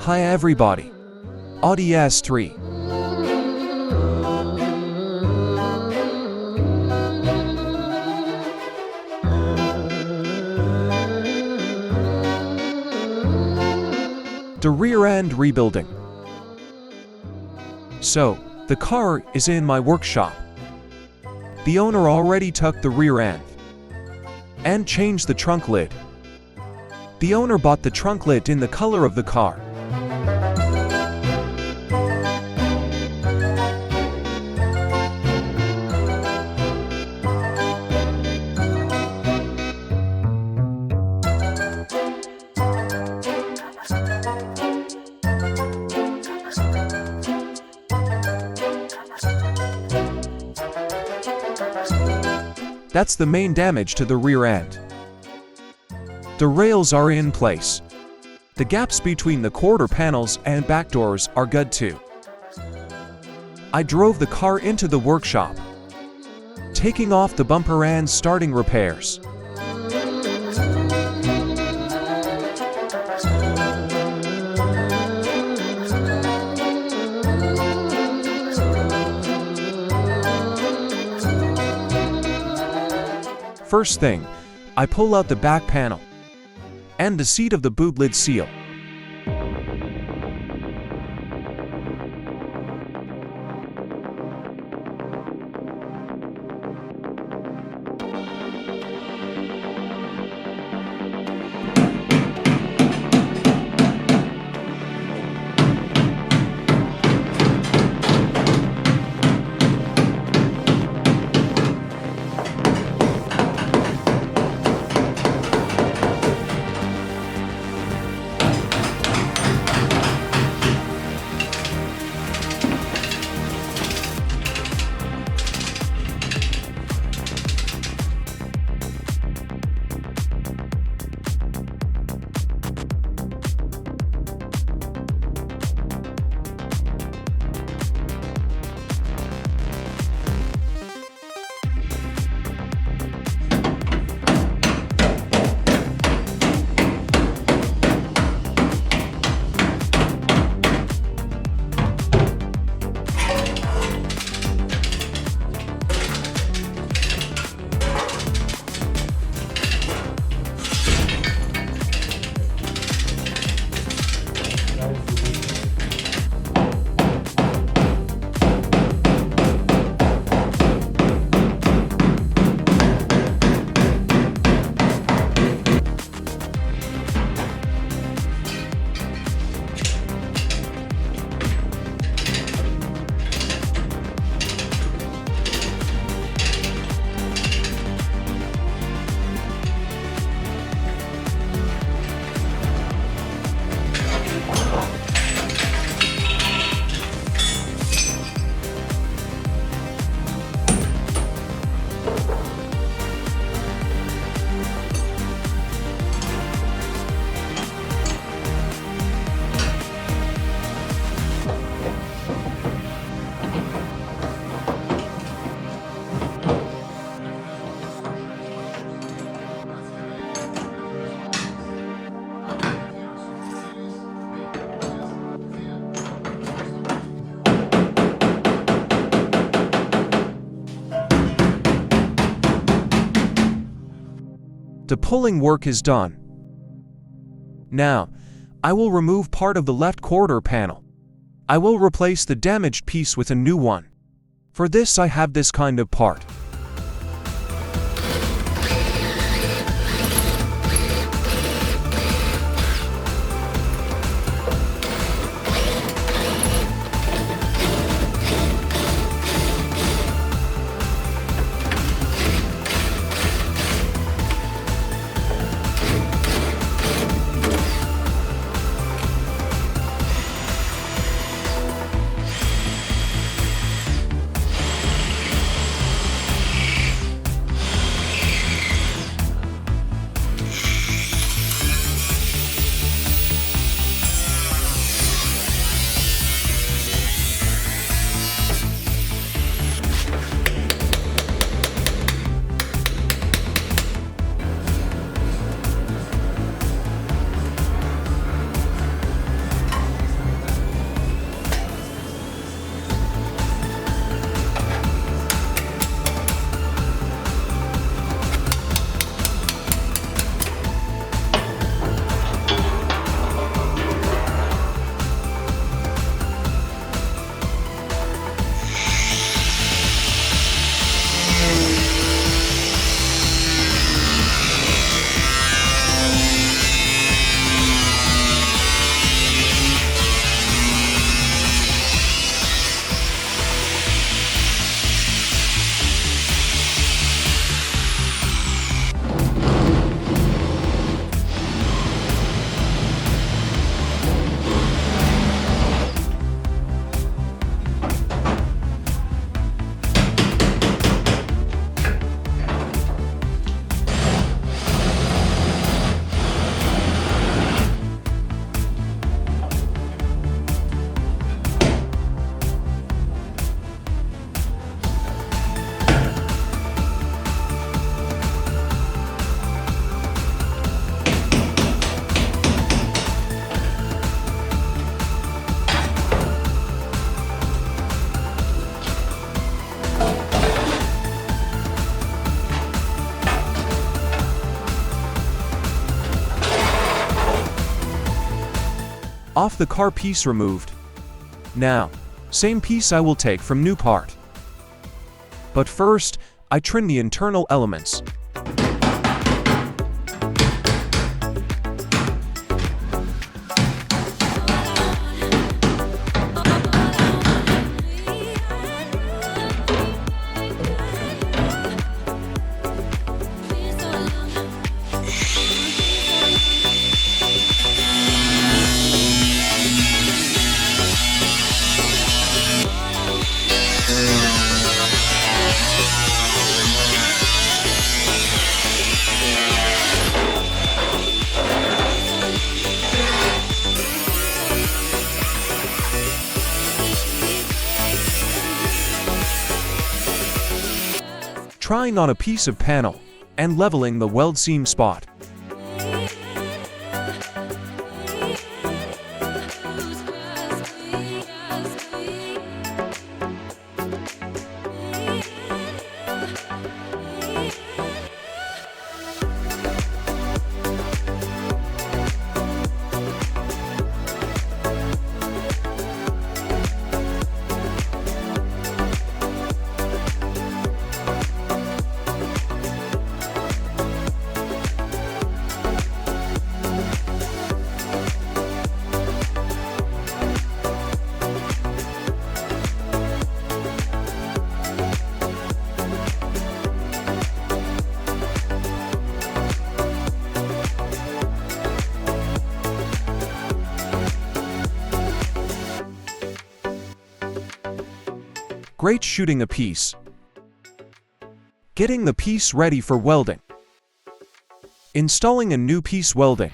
Hi everybody. AUDI S3. The rear end rebuilding. So, the car is in my workshop. The owner already took the rear end and changed the trunk lid. The owner bought the trunk lid in the color of the car. That's the main damage to the rear end. The rails are in place. The gaps between the quarter panels and back doors are good too. I drove the car into the workshop, taking off the bumper and starting repairs. First thing, I pull out the back panel and the seat of the boot lid seal. The pulling work is done. Now, I will remove part of the left quarter panel. I will replace the damaged piece with a new one. For this I have this kind of part. Off the car piece removed. Now, same piece I will take from new part. But first, I trim the internal elements. Trying on a piece of panel and leveling the weld seam spot. Great shooting a piece. Getting the piece ready for welding. Installing a new piece welding.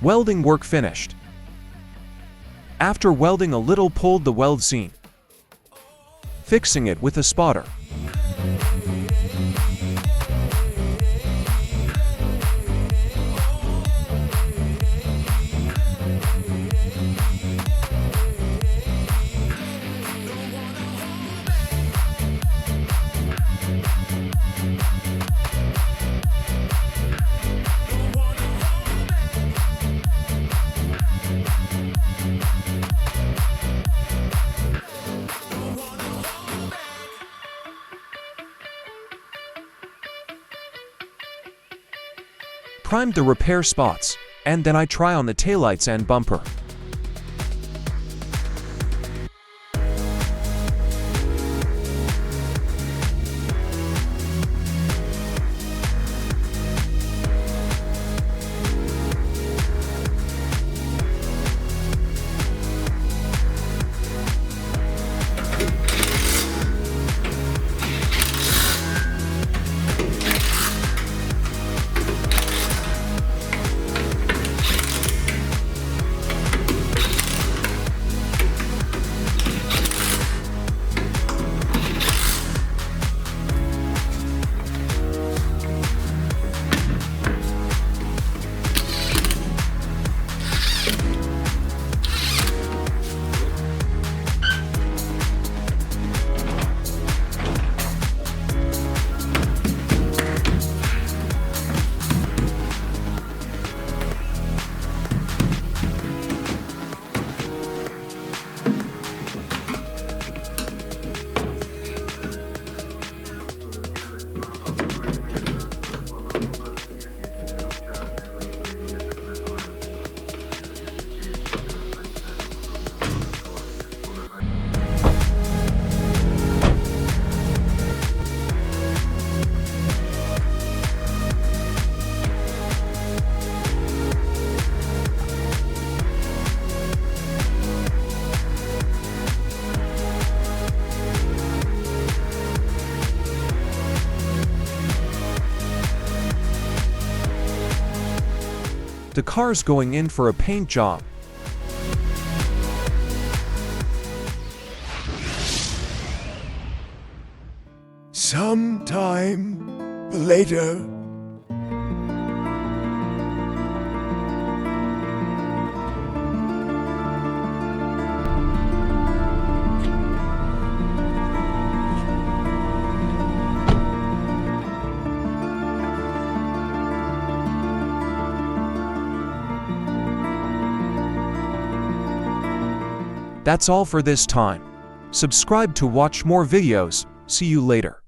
Welding work finished. After welding a little, pulled the weld seam, fixing it with a spotter. primed the repair spots, and then I try on the taillights and bumper. The car's going in for a paint job. Sometime later. That's all for this time. Subscribe to watch more videos. See you later.